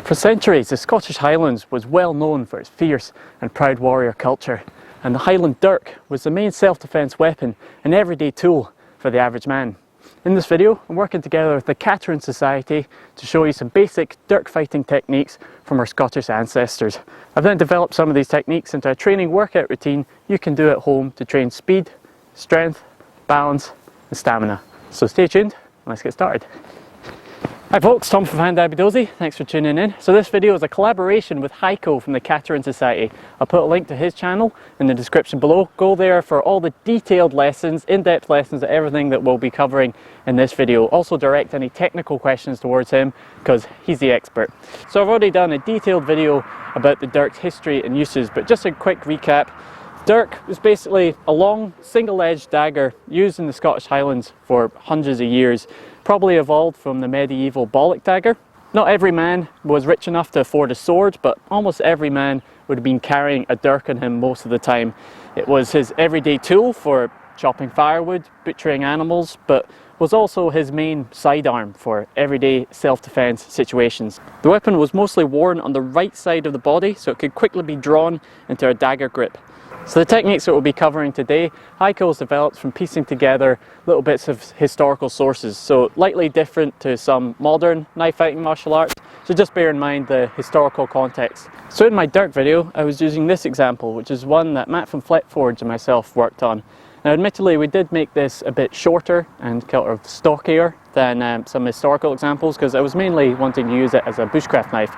For centuries, the Scottish Highlands was well known for its fierce and proud warrior culture, and the Highland dirk was the main self-defense weapon and everyday tool for the average man. In this video, I'm working together with the Cateran Society to show you some basic dirk fighting techniques from our Scottish ancestors. I've then developed some of these techniques into a training workout routine you can do at home to train speed, strength, balance and stamina. So stay tuned and let's get started. Hi folks, Tom from Highland. Thanks for tuning in. So this video is a collaboration with Heiko from the Cateran Society. I'll put a link to his channel in the description below. Go there for all the detailed lessons, in-depth lessons of everything that we'll be covering in this video. Also direct any technical questions towards him because he's the expert. So I've already done a detailed video about the dirk's history and uses, but just a quick recap. Dirk was basically a long single-edged dagger used in the Scottish Highlands for hundreds of years. Probably evolved from the medieval bollock dagger. Not every man was rich enough to afford a sword, but almost every man would have been carrying a dirk on him most of the time. It was his everyday tool for chopping firewood, butchering animals, but was also his main sidearm for everyday self-defense situations. The weapon was mostly worn on the right side of the body, so it could quickly be drawn into a dagger grip. So the techniques that we'll be covering today, Heiko has developed from piecing together little bits of historical sources, so lightly different to some modern knife fighting martial arts, so just bear in mind the historical context. So in my dirk video, I was using this example, which is one that Matt from Fletforge and myself worked on. Now admittedly we did make this a bit shorter and kind of stockier than some historical examples because I was mainly wanting to use it as a bushcraft knife.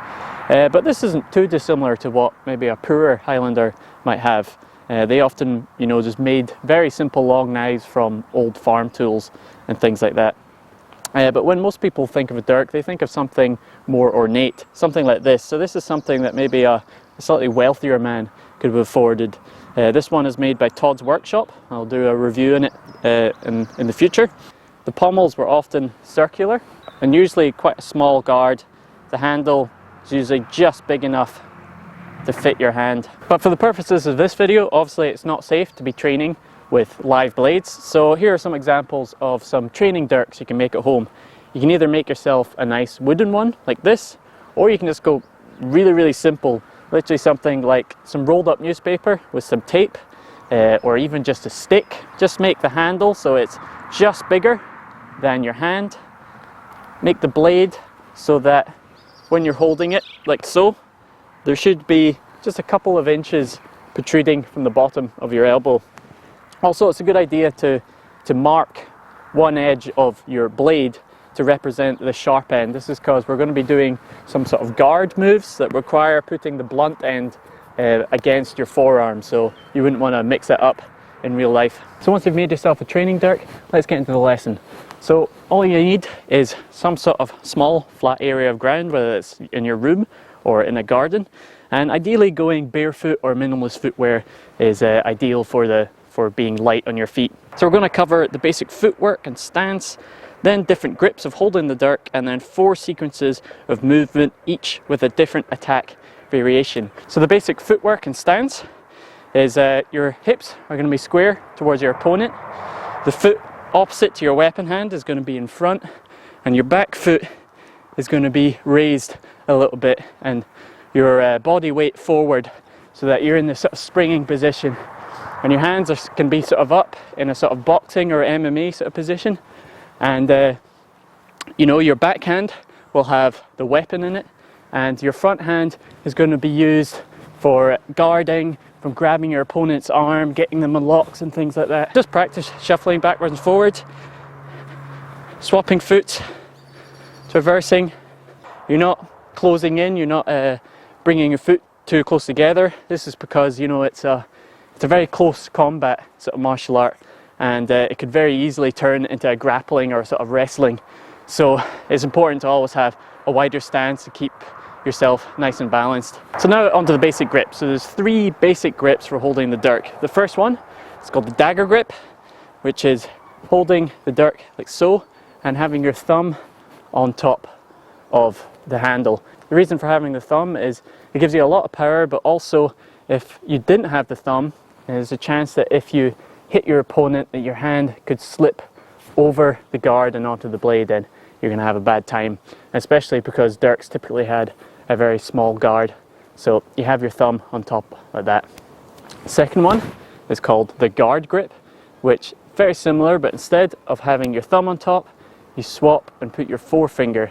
But this isn't too dissimilar to what maybe a poorer Highlander might have. They often, just made very simple long knives from old farm tools and things like that. But when most people think of a dirk, they think of something more ornate, something like this. So this is something that maybe a slightly wealthier man could have afforded. This one is made by Todd's Workshop. I'll do a review in it in the future. The pommels were often circular and usually quite a small guard. The handle is usually just big enough to fit your hand. But for the purposes of this video, obviously it's not safe to be training with live blades. So here are some examples of some training dirks you can make at home. You can either make yourself a nice wooden one like this, or you can just go really simple. Literally something like some rolled up newspaper with some tape, or even just a stick. Just make the handle so it's just bigger than your hand. Make the blade so that when you're holding it like so, there should be just a couple of inches protruding from the bottom of your elbow. Also, it's a good idea to mark one edge of your blade to represent the sharp end. This is because we're going to be doing some sort of guard moves that require putting the blunt end against your forearm, so you wouldn't want to mix it up in real life. So once you've made yourself a training dirk, let's get into the lesson. So all you need is some sort of small flat area of ground, whether it's in your room or in a garden, and ideally going barefoot or minimalist footwear is ideal for being light on your feet. So we're going to cover the basic footwork and stance, then different grips of holding the dirk, and then 4 sequences of movement, each with a different attack variation. So the basic footwork and stance is your hips are going to be square towards your opponent, the foot opposite to your weapon hand is going to be in front, and your back foot is going to be raised a little bit and your body weight forward so that you're in this sort of springing position, and your hands can be sort of up in a sort of boxing or MMA sort of position, and your back hand will have the weapon in it, and your front hand is going to be used for guarding from grabbing your opponent's arm, getting them in locks and things like that. Just practice shuffling backwards and forwards, swapping foot, traversing. You're not closing in, you're not bringing your foot too close together. This is because it's a very close combat sort of martial art, and it could very easily turn into a grappling or sort of wrestling. So it's important to always have a wider stance to keep yourself nice and balanced. So now onto the basic grip. So there's 3 basic grips for holding the dirk. The first one is called the dagger grip, which is holding the dirk like so and having your thumb on top of the handle. The reason for having the thumb is it gives you a lot of power, but also if you didn't have the thumb, there's a chance that if you hit your opponent that your hand could slip over the guard and onto the blade, and you're going to have a bad time, especially because dirks typically had a very small guard. So you have your thumb on top like that. The second one is called the guard grip, which very similar, but instead of having your thumb on top, you swap and put your forefinger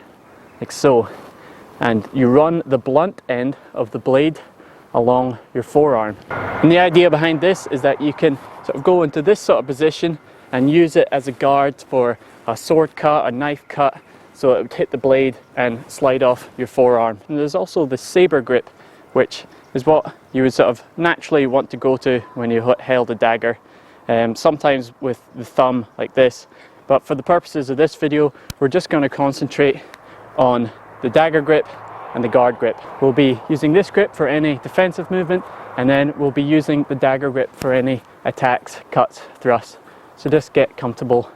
like so, and you run the blunt end of the blade along your forearm. And the idea behind this is that you can sort of go into this sort of position and use it as a guard for a sword cut, a knife cut, so it would hit the blade and slide off your forearm. And there's also the saber grip, which is what you would sort of naturally want to go to when you held a dagger, sometimes with the thumb like this. But for the purposes of this video, we're just going to concentrate on the dagger grip and the guard grip. We'll be using this grip for any defensive movement, and then we'll be using the dagger grip for any attacks, cuts, thrusts. So just get comfortable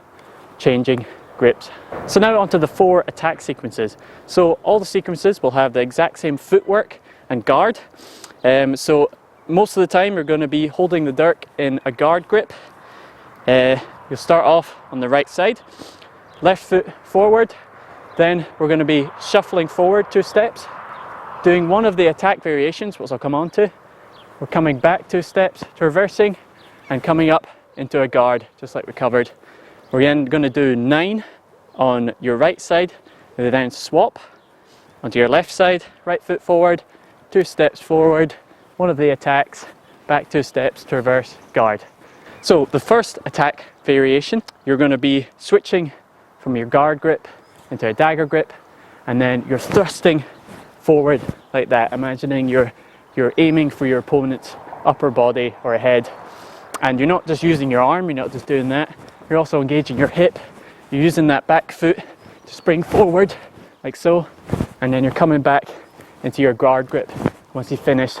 changing grips. So now onto the 4 attack sequences. So all the sequences will have the exact same footwork and guard. So most of the time you're going to be holding the dirk in a guard grip. You'll start off on the right side, left foot forward, then we're going to be shuffling forward 2 steps, doing one of the attack variations, which I'll come on to. We're coming back 2 steps, traversing, and coming up into a guard, just like we covered. We're then going to do 9 on your right side, and then swap onto your left side, right foot forward, 2 steps forward, one of the attacks, back 2 steps, traverse, guard. So the first attack variation, you're going to be switching from your guard grip into a dagger grip, and then you're thrusting forward like that, imagining you're aiming for your opponent's upper body or head. And you're not just using your arm, you're not just doing that, you're also engaging your hip. You're using that back foot to spring forward like so, and then you're coming back into your guard grip once you finish.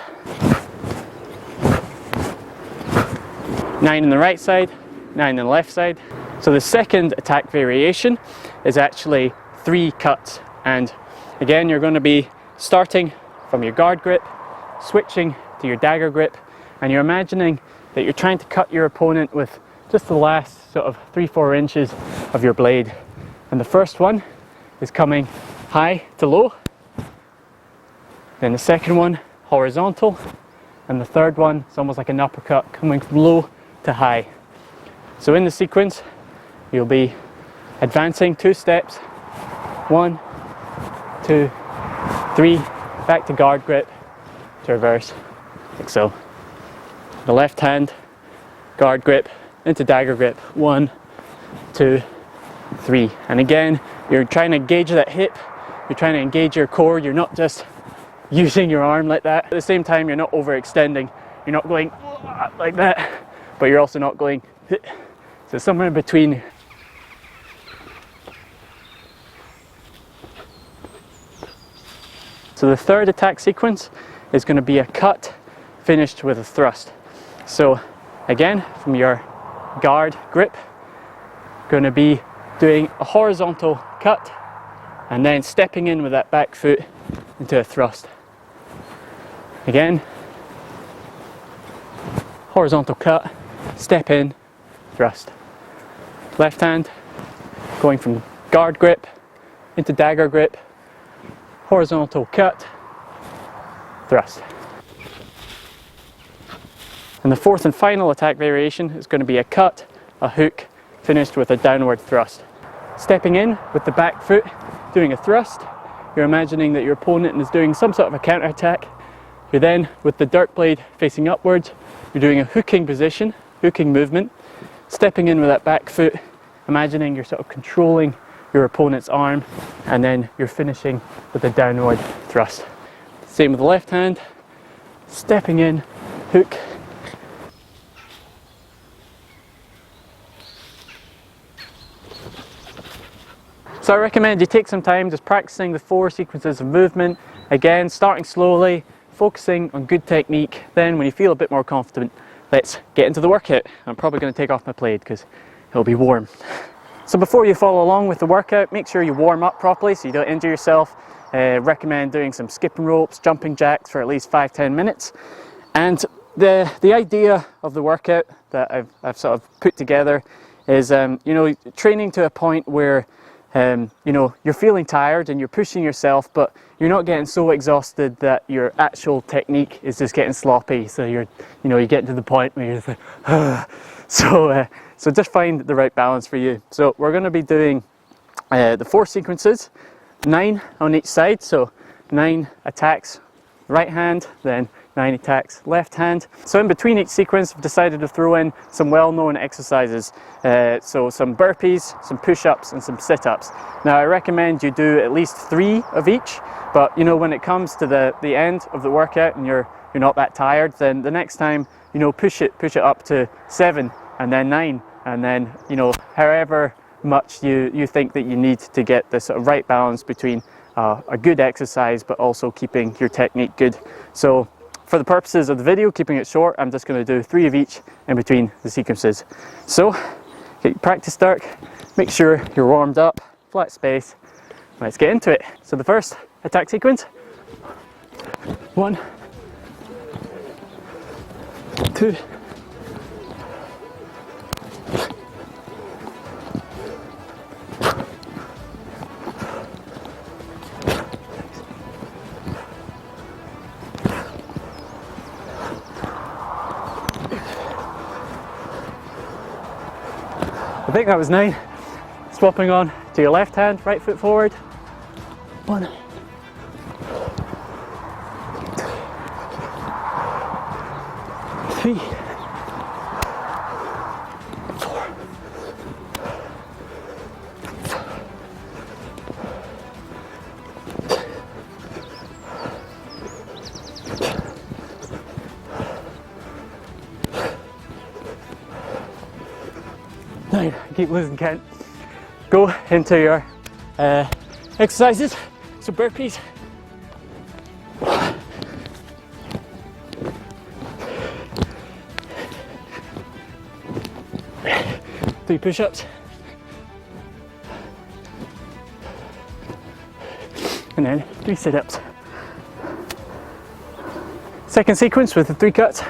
9 on the right side, 9 on the left side. So the second attack variation is actually 3 cuts, and again you're going to be starting from your guard grip, switching to your dagger grip, and you're imagining that you're trying to cut your opponent with just the last sort of 3-4 inches of your blade. And the first one is coming high to low, then the second one horizontal, and the third one is almost like an uppercut coming from low to high. So in the sequence you'll be advancing 2 steps, 1, 2, 3, back to guard grip, to reverse, like so. The left hand, guard grip, into dagger grip, 1, 2, 3. And again, you're trying to engage that hip, you're trying to engage your core, you're not just using your arm like that. At the same time, you're not overextending, you're not going like that, but you're also not going, so somewhere in between. So the third attack sequence is going to be a cut finished with a thrust. So again, from your guard grip, going to be doing a horizontal cut and then stepping in with that back foot into a thrust. Again, horizontal cut, step in, thrust. Left hand going from guard grip into dagger grip, horizontal cut, thrust. And the fourth and final attack variation is going to be a cut, a hook, finished with a downward thrust. Stepping in with the back foot, doing a thrust, you're imagining that your opponent is doing some sort of a counter attack. You're then, with the dirk blade facing upwards, you're doing a hooking position, hooking movement, stepping in with that back foot, imagining you're sort of controlling your opponent's arm, and then you're finishing with a downward thrust. Same with the left hand, stepping in, hook, so I recommend you take some time just practicing the 4 sequences of movement. Again, starting slowly, focusing on good technique. Then when you feel a bit more confident, let's get into the workout. I'm probably going to take off my plaid because it'll be warm. So before you follow along with the workout, make sure you warm up properly so you don't injure yourself. Recommend doing some skipping ropes, jumping jacks for at least 5-10 minutes. And the idea of the workout that I've sort of put together is, training to a point where you know, you're feeling tired and you're pushing yourself, but you're not getting so exhausted that your actual technique is just getting sloppy. So you get to the point where you're just like, so just find the right balance for you. So we're going to be doing the 4 sequences, 9 on each side. So 9 attacks right hand, then 9 attacks left hand. So in between each sequence, I've decided to throw in some well-known exercises. So some burpees, some push-ups and some sit-ups. Now I recommend you do at least 3 of each, but you know, when it comes to the end of the workout and you're not that tired, then the next time, you know, push it up to 7 and then 9, and then, you know, however much you think that you need to get the sort of right balance between a good exercise but also keeping your technique good. So for the purposes of the video, keeping it short, I'm just going to do 3 of each in between the sequences. So get your practice, Dirk, make sure you're warmed up, flat space, let's get into it. So the first attack sequence, 1, 2, I think that was 9. Swapping on to your left hand, right foot forward. 1, 3, 4, 9. Keep losing count. Go into your exercises. So burpees. 3 push-ups. And then 3 sit-ups. Second sequence with the 3 cuts.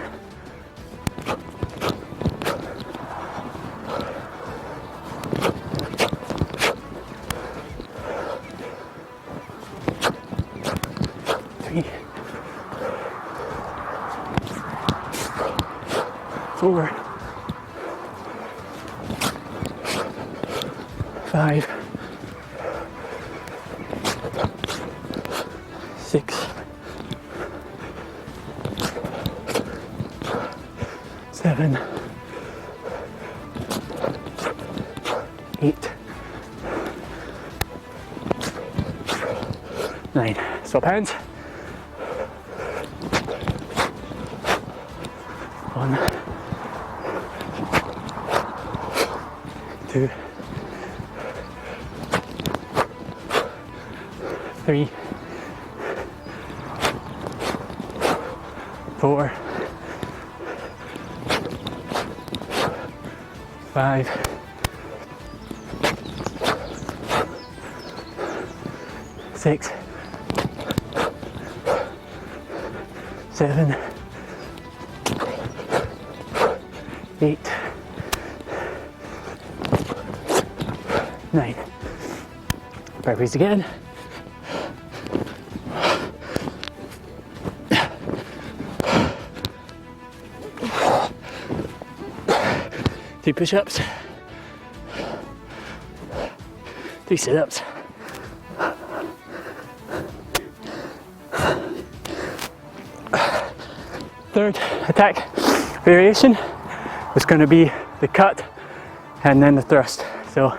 3, 4, 5, 6, 7, 8, 9. Swap hands. 1, 2, 3, 4, 5, 6, 7, 8, 9. Burpees again. 3 push-ups, 3 sit-ups, 3rd attack variation was going to be the cut and then the thrust. So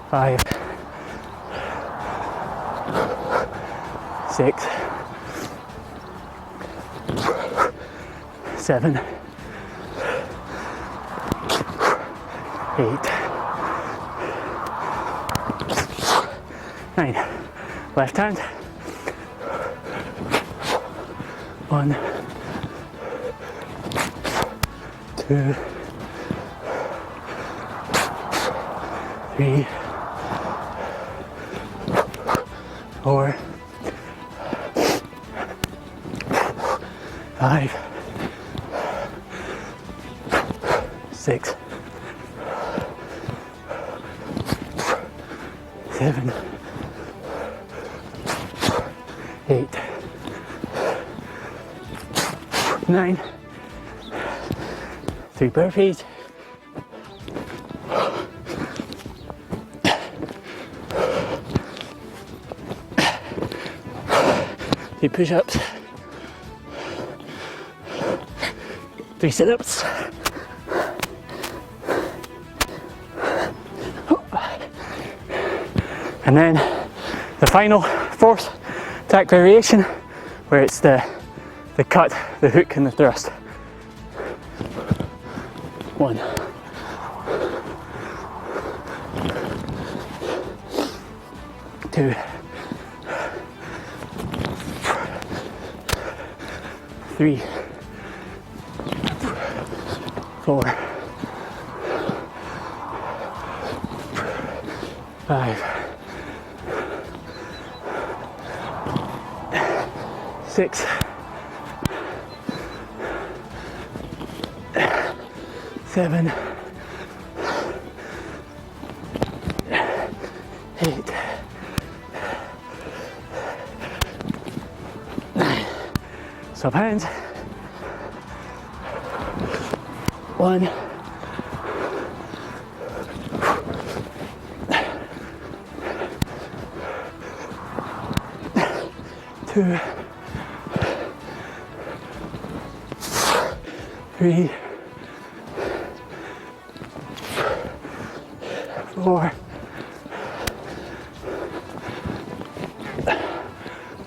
five, 6, 7, 8, 9. Left hand. 1, 2, 3, 4, 5, 6, 7, 8, 9, 3 burpees, 3 push-ups, 3 sit-ups, and then the final 4th attack variation, where it's the cut, the hook and the thrust. 1, 2, 3, 4, 5, 6, 7, 8, 9. Swap hands. 1, 2, 3, 4,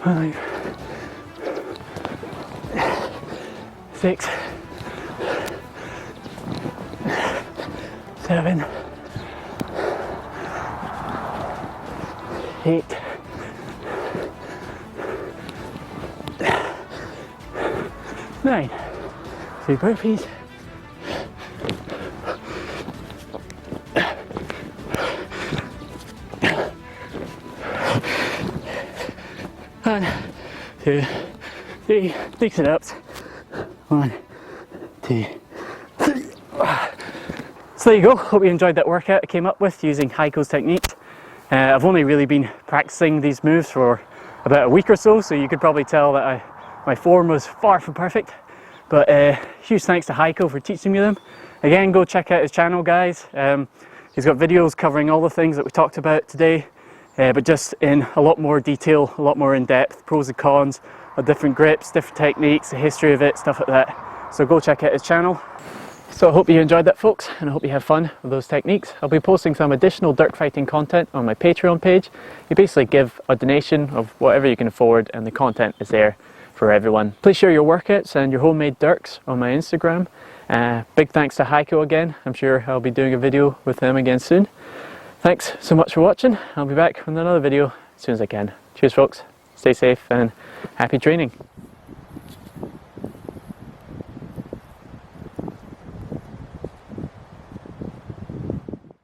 5, 6, 7, 8, 9. 3 burpees. One, 2, 3, big sit-ups. 1, 2, 3. So there you go. Hope you enjoyed that workout I came up with using Heiko's techniques. I've only really been practicing these moves for about a week or so, so you could probably tell that my form was far from perfect. But huge thanks to Heiko for teaching me them. Again, go check out his channel, guys. He's got videos covering all the things that we talked about today, but just in a lot more detail, a lot more in depth, pros and cons of different grips, different techniques, the history of it, stuff like that. So go check out his channel. So I hope you enjoyed that, folks, and I hope you have fun with those techniques. I'll be posting some additional Dirk fighting content on my Patreon page. You basically give a donation of whatever you can afford, and the content is there for everyone. Please share your workouts and your homemade Dirks on my Instagram. Big thanks to Heiko again. I'm sure I'll be doing a video with him again soon. Thanks so much for watching. I'll be back with another video as soon as I can. Cheers, folks. Stay safe and happy training.